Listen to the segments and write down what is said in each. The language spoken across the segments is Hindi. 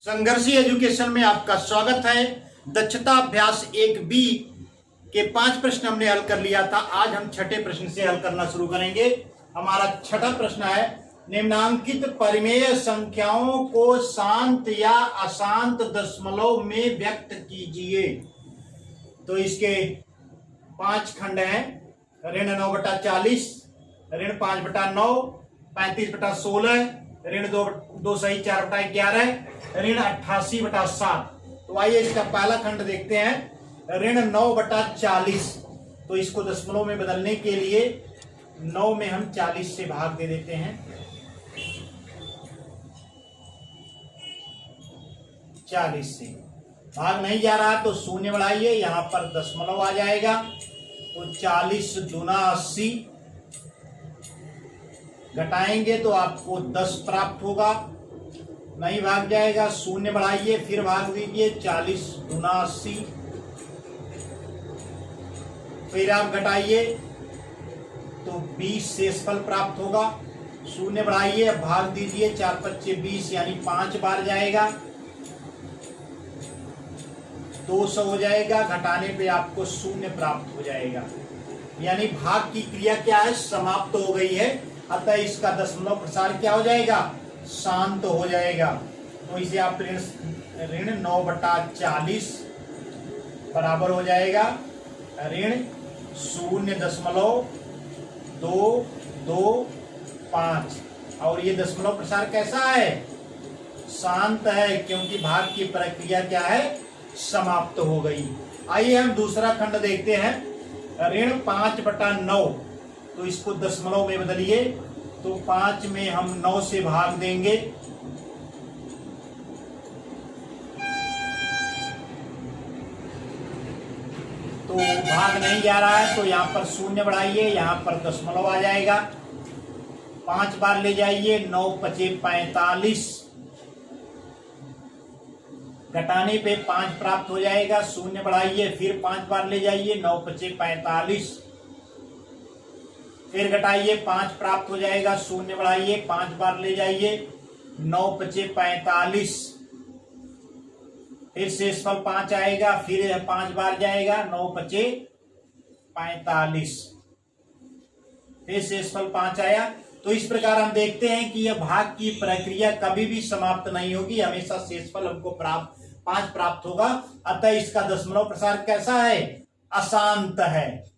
संघर्षी एजुकेशन में आपका स्वागत है। दक्षता अभ्यास 1B के 5 प्रश्न हमने हल कर लिया था। आज हम छठे प्रश्न से हल करना शुरू करेंगे। हमारा छठा प्रश्न है, निम्नांकित परिमेय संख्याओं को शांत या अशांत दशमलव में व्यक्त कीजिए। तो इसके 5 खंड हैं, ऋण 9/40, ऋण 5/9, 35/16, ऋण 2 सही 4/11, ऋण 88/7। तो आइए इसका पहला खंड देखते हैं, ऋण 9/40। तो इसको दशमलव में बदलने के लिए 9 में हम 40 से भाग दे देते हैं। 40 से भाग नहीं जा रहा तो शून्य बढ़ाइए, यहां पर दशमलव आ जाएगा। तो 40 दूना 80, घटाएंगे तो आपको 10 प्राप्त होगा, नहीं भाग जाएगा। शून्य बढ़ाइए, फिर भाग दीजिए, 40 दूना 80, फिर आप घटाइए तो 20 शेषफल प्राप्त होगा। शून्य बढ़ाइए, अब भाग दीजिए, 4 5 20 यानी 5 बार जाएगा, 200 हो जाएगा। घटाने पे आपको शून्य प्राप्त हो जाएगा, यानी भाग की क्रिया क्या है, समाप्त हो गई है। अतः इसका दशमलव प्रसार क्या हो जाएगा, शांत हो जाएगा। तो इसे आप ऋण 9/40 बराबर हो जाएगा ऋण 0.225। और ये दशमलव प्रसार कैसा है, शांत है, क्योंकि भाग की प्रक्रिया क्या है, समाप्त हो गई। आइए हम दूसरा खंड देखते हैं, ऋण 5/9। तो इसको दशमलव में बदलिए, तो 5 में हम 9 से भाग देंगे, तो भाग नहीं जा रहा है, तो यहाँ पर शून्य बढ़ाइए, यहाँ पर दशमलव आ जाएगा। 5 बार ले जाइए, 9 5 45, घटाने पे 5 प्राप्त हो जाएगा। शून्य बढ़ाइए, फिर 5 बार ले जाइए, 9 5 45, फिर घटाइए, 5 प्राप्त हो जाएगा। शून्य बढ़ाइए, 5 बार ले जाइए, 9 5 45, फिर शेषफल 5 आएगा, फिर 5 बार जाएगा, 9 5 45, फिर शेषफल 5 आया। तो इस प्रकार हम देखते हैं कि यह भाग की प्रक्रिया कभी भी समाप्त नहीं होगी, हमेशा शेषफल हमको 5 प्राप्त होगा। अतः इसका दशमलव प्रसार कैसा है, अशांत है।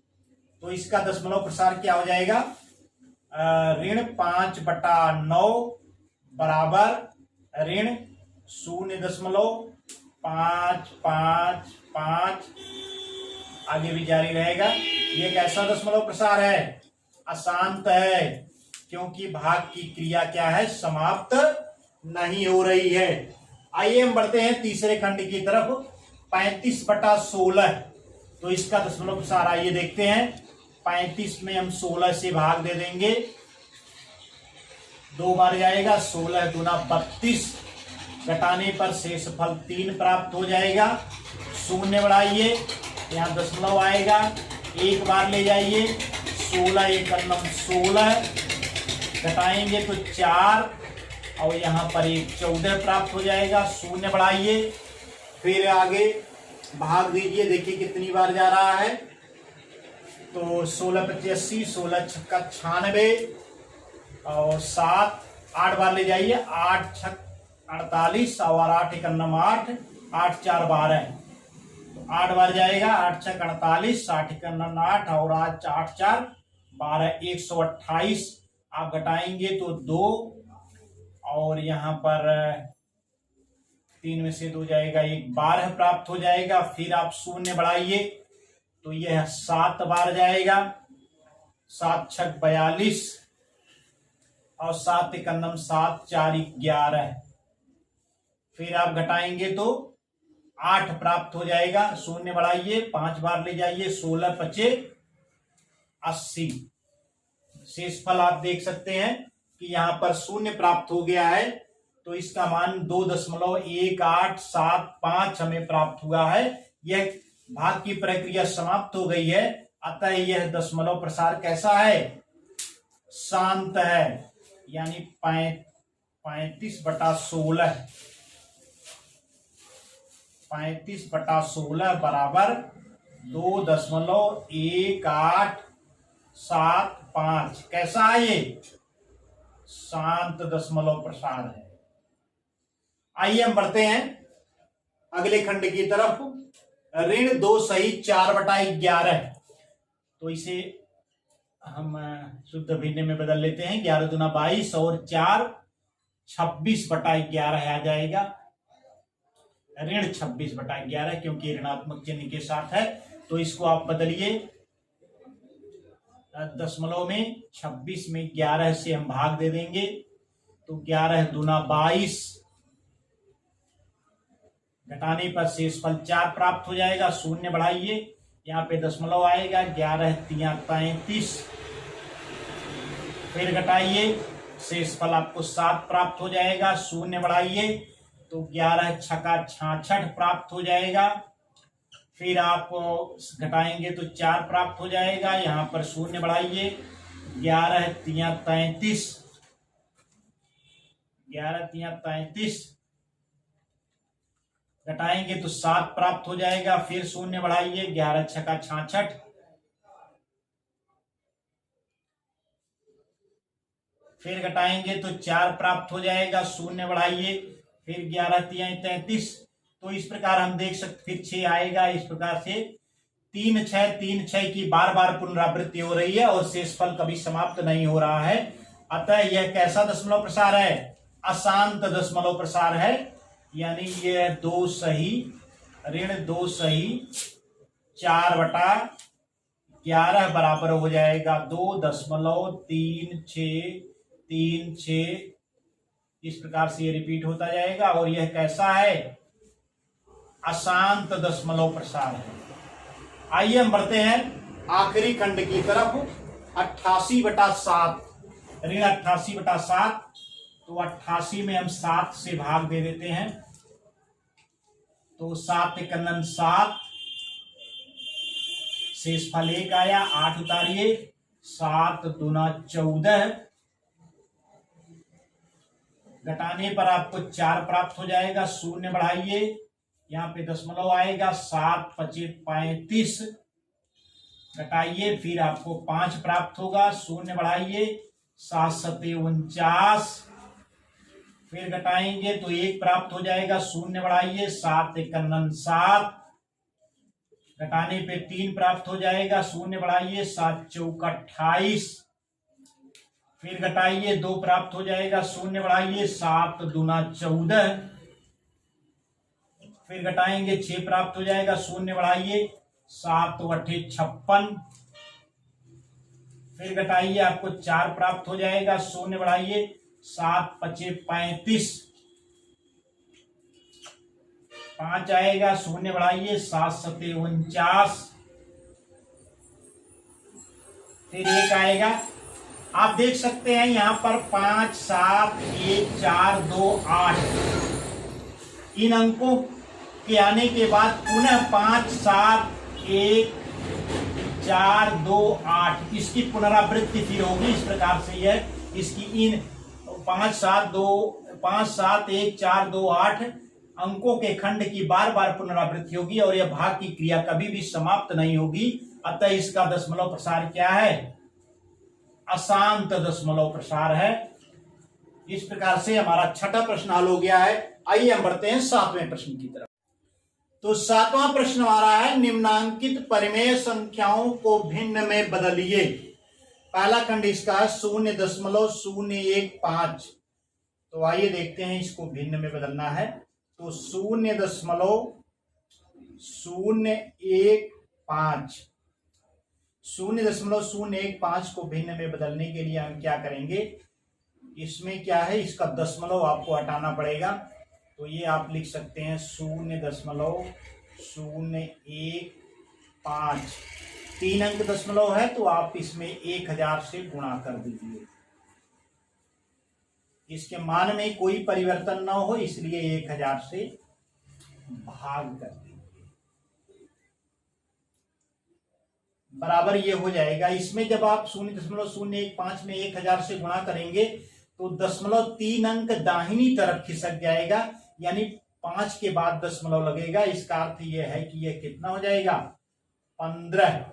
तो इसका दशमलव प्रसार क्या हो जाएगा, ऋण 5/9 बराबर ऋण 0.555, आगे भी जारी रहेगा। ये कैसा दशमलव प्रसार है, अशांत है, क्योंकि भाग की क्रिया क्या है, समाप्त नहीं हो रही है। आइए हम बढ़ते हैं तीसरे खंड की तरफ, 35/16। तो इसका दशमलव प्रसार आइए देखते हैं। 35 में हम 16 से भाग दे देंगे, 2 बार जाएगा, 16 दूना 32, घटाने पर शेषफल 3 प्राप्त हो जाएगा। शून्य बढ़ाइए, यहाँ दशमलव आएगा, 1 बार ले जाइए, 16 1 16, घटाएंगे तो 4, और यहाँ पर 14 प्राप्त हो जाएगा। शून्य बढ़ाइए, फिर आगे भाग दीजिए, देखिए कितनी बार जा रहा है। तो 16 5 80, 16 छक्का 96, और 7 8 बार ले जाइए, 8 6 48, और 8 1 8, 8 4 12, तो 8 बार जाएगा, 8 6 48, 8 1 8, और 8 4 12, 128। आप घटाएंगे तो 2, और यहाँ पर 3 में से 2 जाएगा, 1 12 प्राप्त हो जाएगा। फिर आप शून्य बढ़ाइए, तो यह 7 बार जाएगा, 7 6 42, और 7 1 7, 4 11, फिर आप घटाएंगे तो 8 प्राप्त हो जाएगा। शून्य बढ़ाइए, 5 बार ले जाइए, 16 5 80। शेषफल आप देख सकते हैं कि यहाँ पर शून्य प्राप्त हो गया है, तो इसका मान 2.1875 हमें प्राप्त हुआ है। यह भाग की प्रक्रिया समाप्त हो गई है, अतः यह दशमलव प्रसार कैसा है, शांत है, यानी 35/16 35/16 बराबर 2.1875। कैसा है ये? शांत दशमलव प्रसार है। आइए हम बढ़ते हैं अगले खंड की तरफ। ऋण 2 सही 4/11। तो इसे हम शुद्ध भिन्न में बदल लेते हैं। 11 दूना 22 और 4 26/11 आ जाएगा। ऋण 26/11 क्योंकि ऋणात्मक चिन्ह के साथ है। तो इसको आप बदलिए दशमलव में। 26 में 11 से हम भाग दे देंगे तो 11 दूना 22, घटाने पर शेषफल 4 प्राप्त हो जाएगा। शून्य बढ़ाइए, यहाँ पे दशमलव आएगा। 11 तिया 33, फिर घटाइए, शेषफल आपको 7 प्राप्त हो जाएगा। शून्य बढ़ाइए तो 11 छका 66 प्राप्त हो जाएगा। फिर आप घटाएंगे तो 4 प्राप्त हो जाएगा। यहाँ पर शून्य बढ़ाइए, 11 तिया 33, 11 तिया 33, घटाएंगे तो 7 प्राप्त हो जाएगा। फिर शून्य बढ़ाइए, 11 छका 66, फिर घटाएंगे तो 4 प्राप्त हो जाएगा। शून्य बढ़ाइए, फिर 11 तिया 33। तो इस प्रकार हम देख सकते, फिर 6 आएगा। इस प्रकार से 3 6 3 6 की बार बार पुनरावृत्ति हो रही है और शेषफल कभी समाप्त नहीं हो रहा है। अतः यह कैसा दशमलव प्रसार है? अशांत दशमलव प्रसार है। यानी यह 2 सही, ऋण 2 सही 4/11 बराबर हो जाएगा 2.3636। इस प्रकार से ये रिपीट होता जाएगा। और यह कैसा है? अशांत दशमलव प्रसार है। आइए हम बढ़ते हैं आखिरी खंड की तरफ। 88/7, ऋण 88/7। तो 88 में हम 7 से भाग दे देते हैं तो 7 × 7, शेषफल 1 आया। 8 उतारिए, 7 दूना 14, घटाने पर आपको 4 प्राप्त हो जाएगा। शून्य बढ़ाइए, यहाँ पे दशमलव आएगा। 7 × 5 = 35, घटाइए, फिर आपको 5 प्राप्त होगा। शून्य बढ़ाइए, 7 × 7 = 49, फिर घटाएंगे तो 1 प्राप्त हो जाएगा। शून्य बढ़ाइए, 7 × 9 = 7, घटाने पे 3 प्राप्त हो जाएगा। शून्य बढ़ाइए, 7 × 4 = 28, फिर घटाइए 2 प्राप्त हो जाएगा। शून्य बढ़ाइए, 7 दूना 14, फिर घटाएंगे 6 प्राप्त हो जाएगा। शून्य बढ़ाइए, 7 × 8 = 56, फिर घटाइए आपको 4 प्राप्त हो जाएगा। शून्य बढ़ाइए, 7 × 5 = 35, 5 आएगा। शून्य बढ़ाइए, 7 × 7 = 49, फिर 1 आएगा। आप देख सकते हैं यहाँ पर 5 7 1 4 2 8, इन अंकों के आने के बाद पुनः 5 7 1 4 2 8 इसकी पुनरावृत्ति फिर होगी। इस प्रकार से यह इसकी इन 5 7 1 4 2 8 अंकों के खंड की बार बार पुनरावृत्ति होगी और यह भाग की क्रिया कभी भी समाप्त नहीं होगी। अतः इसका दशमलव प्रसार क्या है? अशांत दशमलव प्रसार है। इस प्रकार से हमारा छठा प्रश्न हल हो गया है। आइए हम बढ़ते हैं 7वें प्रश्न की तरफ। तो 7वां प्रश्न हमारा है, निम्नांकित परिमेय संख्याओं को भिन्न में बदलिए। पहला खंड इसका है 0.015। तो आइए देखते हैं इसको भिन्न में बदलना है। तो 0.015 को भिन्न में बदलने के लिए हम क्या करेंगे? इसमें क्या है, इसका दशमलव आपको हटाना पड़ेगा। तो ये आप लिख सकते हैं 0.015। 3 अंक दशमलव है तो आप इसमें 1000 से गुणा कर दीजिए। इसके मान में कोई परिवर्तन ना हो इसलिए 1000 से भाग कर दीजिए। बराबर ये हो जाएगा। इसमें जब आप 0.015 में 1000 से गुणा करेंगे तो 0.3 अंक दाहिनी तरफ खिसक जाएगा, यानी 5 के बाद दशमलव लगेगा, इसका अर्थ यह है कि यह कितना हो जाएगा 15,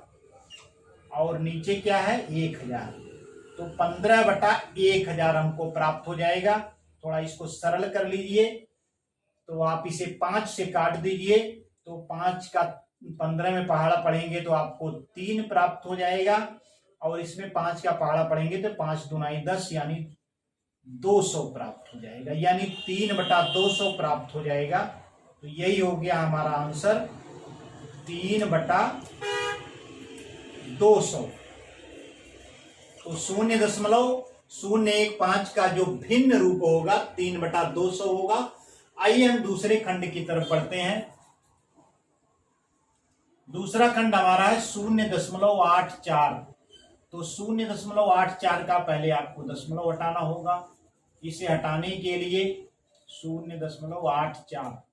और नीचे क्या है 1000, तो 15/1000 हमको प्राप्त हो जाएगा। थोड़ा इसको सरल कर लीजिए, तो आप इसे 5 से काट दीजिए, तो 5 का 15 में पहाड़ा पढ़ेंगे तो आपको 3 प्राप्त हो जाएगा, और इसमें 5 का पहाड़ा पढ़ेंगे तो 5 दूना 10 यानी 200 प्राप्त हो जाएगा, यानी 3/200 प्राप्त हो जाएगा। तो यही हो गया हमारा आंसर 3/200। तो 0.015 का जो भिन्न रूप होगा 3/200 होगा। आइए हम दूसरे खंड की तरफ बढ़ते हैं। दूसरा खंड हमारा है 0.84। तो 0.84 का पहले आपको दशमलव हटाना होगा। इसे हटाने के लिए 0.84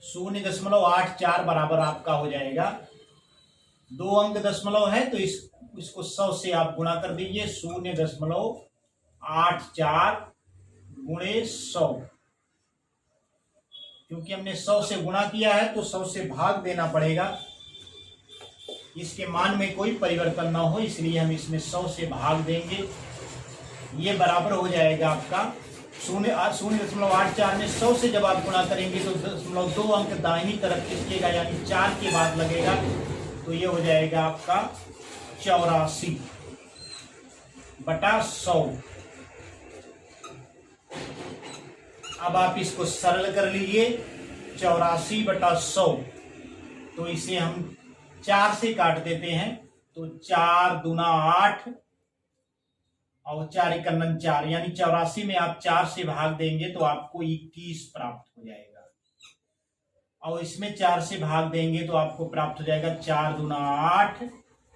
0.84 बराबर आपका हो जाएगा 2 अंक दशमलव है, तो इसको 100 से आप गुणा कर दीजिए। 0.84 गुणे 100, क्योंकि हमने 100 से गुणा किया है तो 100 से भाग देना पड़ेगा, इसके मान में कोई परिवर्तन ना हो, इसलिए हम इसमें 100 से भाग देंगे। ये बराबर हो जाएगा आपका 0.84 में 100 से जब आप गुणा करेंगे तो 2 अंक दाहिनी तरफ खिसकेगा, यानी 4 के बाद लगेगा, तो ये हो जाएगा आपका 84/100। अब आप इसको सरल कर लीजिए, 84/100, तो इसे हम 4 से काट देते हैं, तो 4 दूना 8 और 4 एकम 4, यानी 84 में आप 4 से भाग देंगे तो आपको 21 प्राप्त हो जाएगा, और इसमें 4 से भाग देंगे तो आपको प्राप्त हो जाएगा 4 दूना 8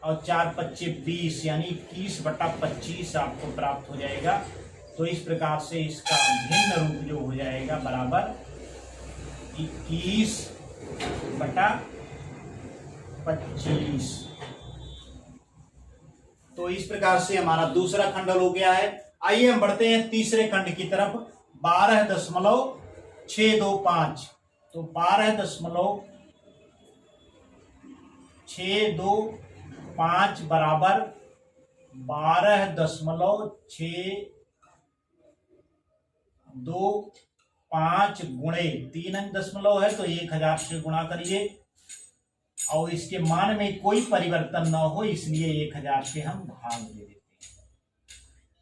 और 4 पच्चे 20, यानी 21/25 आपको प्राप्त हो जाएगा। तो इस प्रकार से इसका भिन्न रूप जो हो जाएगा बराबर 21/25। तो इस प्रकार से हमारा दूसरा खंड हो गया है। आइए हम बढ़ते हैं तीसरे खंड की तरफ। 12.625। तो 12.625 बराबर 12.625 गुणे 3 अंक दशमलव है तो 1000 से गुणा करिए, और इसके मान में कोई परिवर्तन न हो इसलिए 1000 से हम भाग दे देते हैं।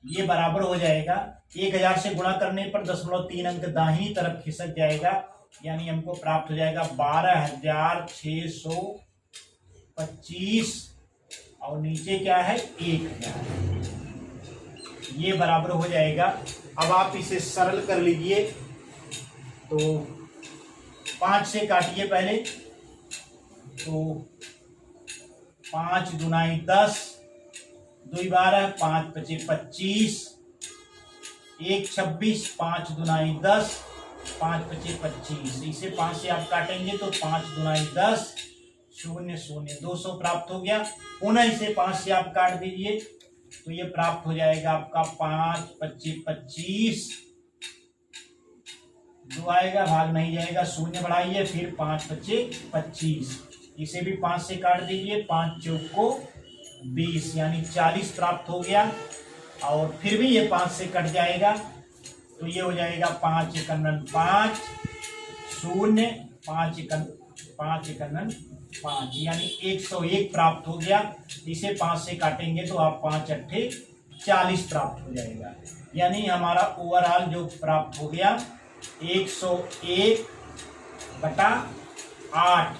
ये बराबर हो जाएगा 1000 से गुणा करने पर 0.3 अंक दाहिनी तरफ खिसक जाएगा, यानी हमको प्राप्त हो जाएगा 12,625 और नीचे क्या है 1000। ये बराबर हो जाएगा। अब आप इसे सरल कर लीजिए, तो 5 से काटिए पहले, तो 5 दूनाई 10, 2 12, 5 पचे 25, 1 26, 5 दूनाई 10, 5 पचे 25। इसे 5 से आप काटेंगे तो 5 दूनाई 10, 0 0 200 प्राप्त हो गया। पुनः इसे 5 से आप काट दीजिए तो ये प्राप्त हो जाएगा आपका 5 पच्चे 25, 2 आएगा भाग नहीं जाएगा, 0 बढ़ाइए, फिर 5 पच्चे 25। इसे भी 5 से काट दीजिए, 5 चौको 20, यानी 40 प्राप्त हो गया। और फिर भी ये 5 से कट जाएगा तो ये हो जाएगा 5 एकम 5, 0, 5 एकम 5, यानी 101 प्राप्त हो गया। इसे 5 से काटेंगे तो आप 5 अट्ठे 40 प्राप्त हो जाएगा, यानी हमारा ओवरऑल जो प्राप्त हो गया 101/8।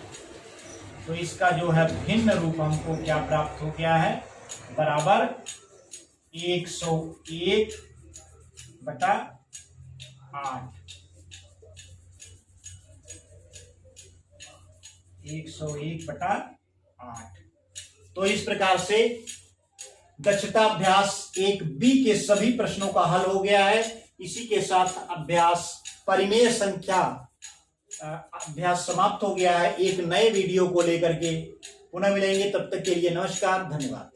तो इसका जो है भिन्न रूप हमको क्या प्राप्त हो गया है, बराबर 101/8। 101/8। तो इस प्रकार से दक्षता अभ्यास 1B के सभी प्रश्नों का हल हो गया है। इसी के साथ अभ्यास परिमेय संख्या अभ्यास समाप्त हो गया है। एक नए वीडियो को लेकर के पुनः मिलेंगे, तब तक के लिए नमस्कार, धन्यवाद।